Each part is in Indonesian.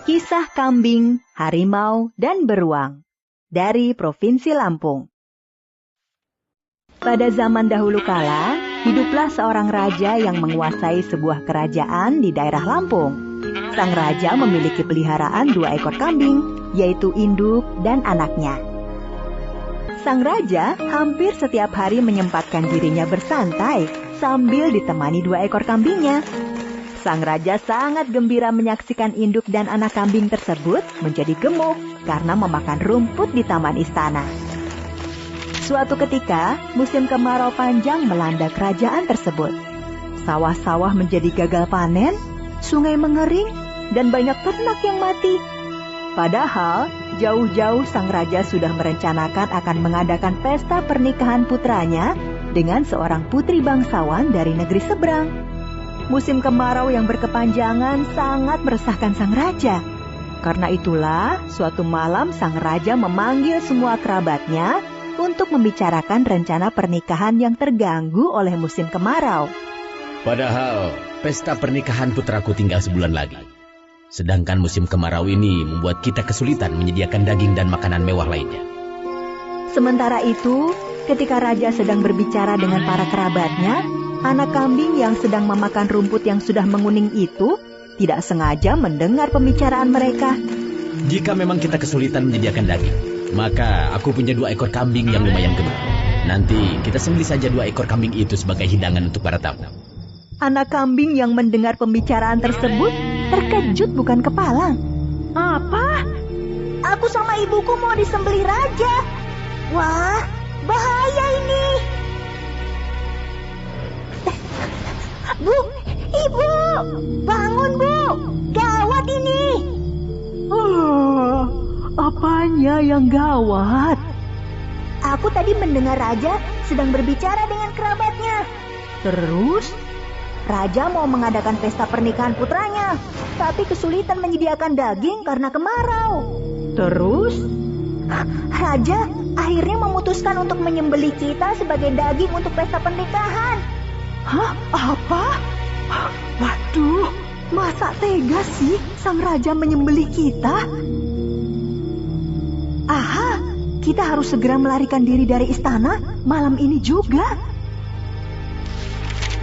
Kisah Kambing, Harimau, dan Beruang dari Provinsi Lampung. Pada zaman dahulu kala, hiduplah seorang raja yang menguasai sebuah kerajaan di daerah Lampung. Sang raja memiliki peliharaan 2 ekor kambing, yaitu induk dan anaknya. Sang raja hampir setiap hari menyempatkan dirinya bersantai sambil ditemani 2 ekor kambingnya. Sang raja sangat gembira menyaksikan induk dan anak kambing tersebut menjadi gemuk karena memakan rumput di taman istana. Suatu ketika, musim kemarau panjang melanda kerajaan tersebut. Sawah-sawah menjadi gagal panen, sungai mengering, dan banyak ternak yang mati. Padahal, jauh-jauh sang raja sudah merencanakan akan mengadakan pesta pernikahan putranya dengan seorang putri bangsawan dari negeri seberang. Musim kemarau yang berkepanjangan sangat meresahkan sang raja. Karena itulah, suatu malam sang raja memanggil semua kerabatnya untuk membicarakan rencana pernikahan yang terganggu oleh musim kemarau. Padahal, pesta pernikahan putraku tinggal sebulan lagi. Sedangkan musim kemarau ini membuat kita kesulitan menyediakan daging dan makanan mewah lainnya. Sementara itu, ketika raja sedang berbicara dengan para kerabatnya, anak kambing yang sedang memakan rumput yang sudah menguning itu tidak sengaja mendengar pembicaraan mereka. Jika memang kita kesulitan menyediakan daging, maka aku punya 2 ekor kambing yang lumayan gemuk. Nanti kita sembelih saja 2 ekor kambing itu sebagai hidangan untuk para tamu. Anak kambing yang mendengar pembicaraan tersebut terkejut bukan kepalang. Apa? Aku sama ibuku mau disembelih raja. Wah, bahaya ini. Bu, ibu, bangun bu, gawat ini. Apanya yang gawat? Aku tadi mendengar raja sedang berbicara dengan kerabatnya. Terus? Raja mau mengadakan pesta pernikahan putranya, tapi kesulitan menyediakan daging karena kemarau. Terus? Raja akhirnya memutuskan untuk menyembelih kita sebagai daging untuk pesta pernikahan. Hah? Apa? Waduh, masa tega sih sang raja menyembelih kita? Aha, kita harus segera melarikan diri dari istana malam ini juga.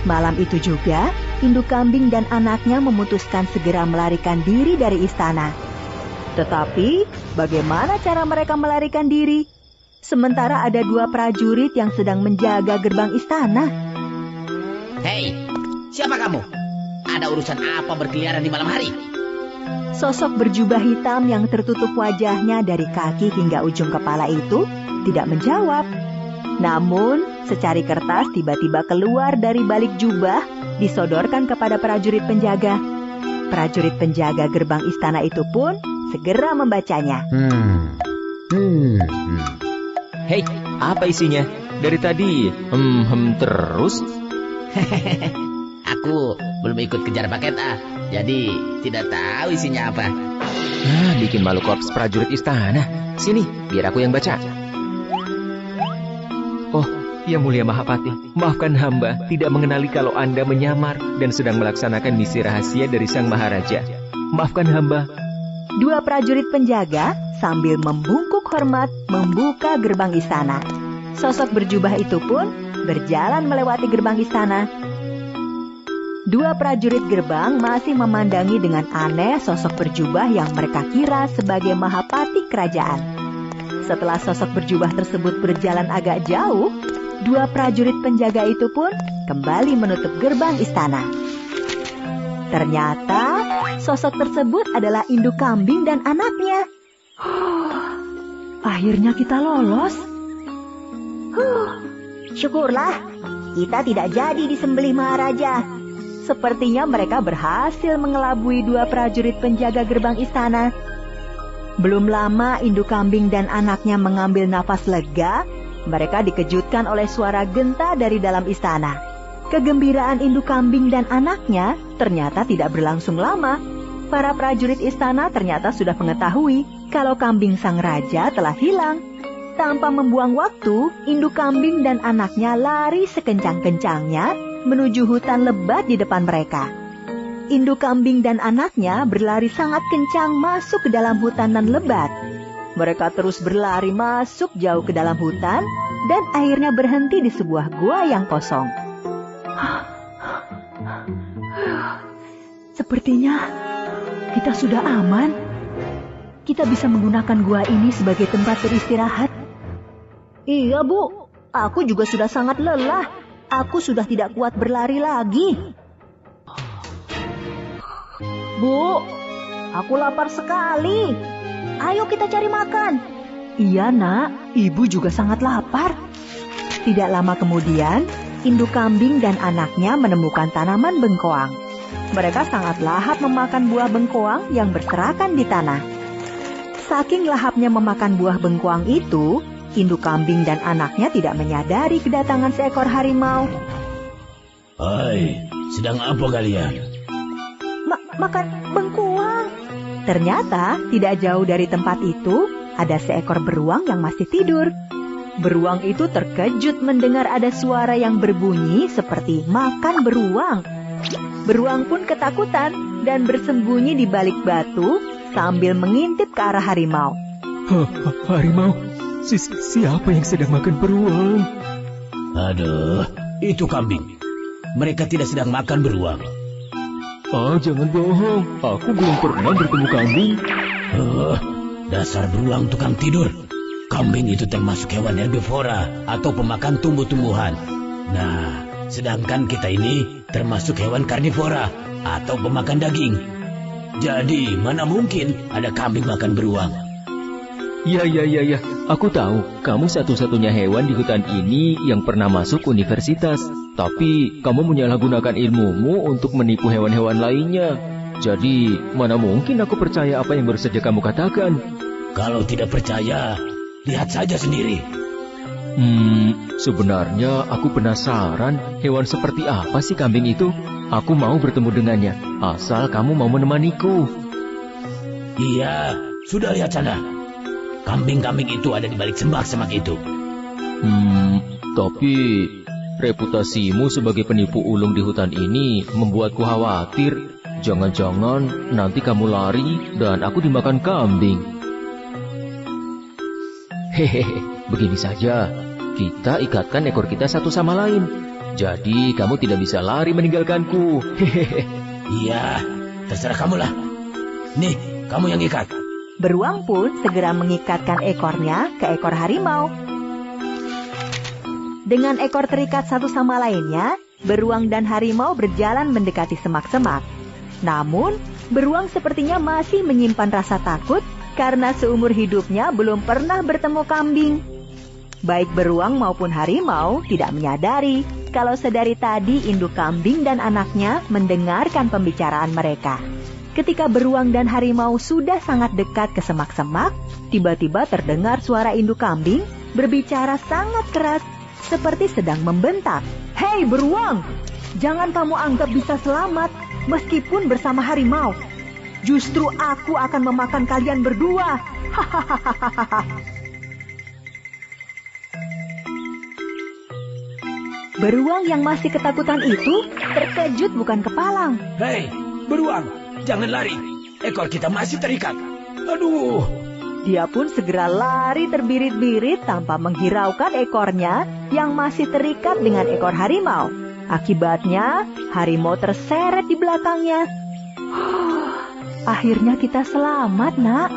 Malam itu juga, induk kambing dan anaknya memutuskan segera melarikan diri dari istana. Tetapi, bagaimana cara mereka melarikan diri? Sementara ada 2 prajurit yang sedang menjaga gerbang istana. Hei, siapa kamu? Ada urusan apa berkeliaran di malam hari? Sosok berjubah hitam yang tertutup wajahnya dari kaki hingga ujung kepala itu tidak menjawab. Namun, secari kertas tiba-tiba keluar dari balik jubah, disodorkan kepada prajurit penjaga. Prajurit penjaga gerbang istana itu pun segera membacanya. Hei, apa isinya? Dari tadi terus? Aku belum ikut kejar paket jadi tidak tahu isinya apa. Bikin malu korps prajurit istana. Sini, biar aku yang baca. Oh, Yang Mulia Mahapati, maafkan hamba tidak mengenali kalau Anda menyamar dan sedang melaksanakan misi rahasia dari Sang Maharaja. Maafkan hamba. 2 prajurit penjaga sambil membungkuk hormat membuka gerbang istana. Sosok berjubah itu pun berjalan melewati gerbang istana. 2 prajurit gerbang masih memandangi dengan aneh sosok berjubah yang mereka kira sebagai Mahapati kerajaan. Setelah sosok berjubah tersebut berjalan agak jauh, 2 prajurit penjaga itu pun kembali menutup gerbang istana. Ternyata sosok tersebut adalah induk kambing dan anaknya. Akhirnya kita lolos. Syukurlah, kita tidak jadi disembelih Maharaja. Sepertinya mereka berhasil mengelabui 2 prajurit penjaga gerbang istana. Belum lama induk kambing dan anaknya mengambil nafas lega, mereka dikejutkan oleh suara genta dari dalam istana. Kegembiraan induk kambing dan anaknya ternyata tidak berlangsung lama. Para prajurit istana ternyata sudah mengetahui kalau kambing sang raja telah hilang. Tanpa membuang waktu, induk kambing dan anaknya lari sekencang-kencangnya menuju hutan lebat di depan mereka. induk kambing dan anaknya berlari sangat kencang masuk ke dalam hutan nan lebat. Mereka terus berlari masuk jauh ke dalam hutan dan akhirnya berhenti di sebuah gua yang kosong. Sepertinya kita sudah aman. Kita bisa menggunakan gua ini sebagai tempat beristirahat. Iya, Bu. Aku juga sudah sangat lelah. Aku sudah tidak kuat berlari lagi. Bu, aku lapar sekali. Ayo kita cari makan. Iya, Nak. Ibu juga sangat lapar. Tidak lama kemudian, induk kambing dan anaknya menemukan tanaman bengkoang. Mereka sangat lahap memakan buah bengkoang yang berserakan di tanah. Saking lahapnya memakan buah bengkoang itu, induk kambing dan anaknya tidak menyadari kedatangan seekor harimau. Hai, sedang apa kalian? Makan bengkoang. Ternyata tidak jauh dari tempat itu ada seekor beruang yang masih tidur. Beruang itu terkejut mendengar ada suara yang berbunyi seperti makan beruang. Beruang pun ketakutan dan bersembunyi di balik batu sambil mengintip ke arah harimau. Harimau? Siapa yang sedang makan beruang? Aduh, itu kambing. Mereka tidak sedang makan beruang. Jangan bohong. Aku belum pernah bertemu kambing. Dasar beruang tukang tidur. Kambing itu termasuk hewan herbivora atau pemakan tumbuh-tumbuhan. Nah, sedangkan kita ini termasuk hewan karnivora atau pemakan daging. Jadi, mana mungkin ada kambing makan beruang? Ya. Aku tahu, kamu satu-satunya hewan di hutan ini yang pernah masuk universitas. Tapi, kamu menyalahgunakan ilmumu untuk menipu hewan-hewan lainnya. Jadi, mana mungkin aku percaya apa yang baru saja kamu katakan? Kalau tidak percaya, lihat saja sendiri. Sebenarnya aku penasaran hewan seperti apa sih kambing itu? Aku mau bertemu dengannya, asal kamu mau menemaniku. Iya, sudah lihat sana. Kambing-kambing itu ada di balik semak-semak itu. Tapi reputasimu sebagai penipu ulung di hutan ini membuatku khawatir. Jangan-jangan nanti kamu lari dan aku dimakan kambing. Hehehe, begini saja. Kita ikatkan ekor kita satu sama lain. Jadi kamu tidak bisa lari meninggalkanku. Hehehe. Iya, terserah kamulah. Nih, kamu yang ikat. Beruang pun segera mengikatkan ekornya ke ekor harimau. Dengan ekor terikat satu sama lainnya, beruang dan harimau berjalan mendekati semak-semak. Namun, beruang sepertinya masih menyimpan rasa takut karena seumur hidupnya belum pernah bertemu kambing. Baik beruang maupun harimau tidak menyadari kalau sedari tadi induk kambing dan anaknya mendengarkan pembicaraan mereka. Ketika beruang dan harimau sudah sangat dekat ke semak-semak, tiba-tiba terdengar suara induk kambing berbicara sangat keras seperti sedang membentak. Hei beruang, jangan kamu anggap bisa selamat meskipun bersama harimau. Justru aku akan memakan kalian berdua. Hahaha. Beruang yang masih ketakutan itu terkejut bukan kepalang. Hei, beruang, jangan lari. Ekor kita masih terikat. Aduh. Dia pun segera lari terbirit-birit tanpa menghiraukan ekornya yang masih terikat dengan ekor harimau. Akibatnya, harimau terseret di belakangnya. Akhirnya kita selamat, Nak.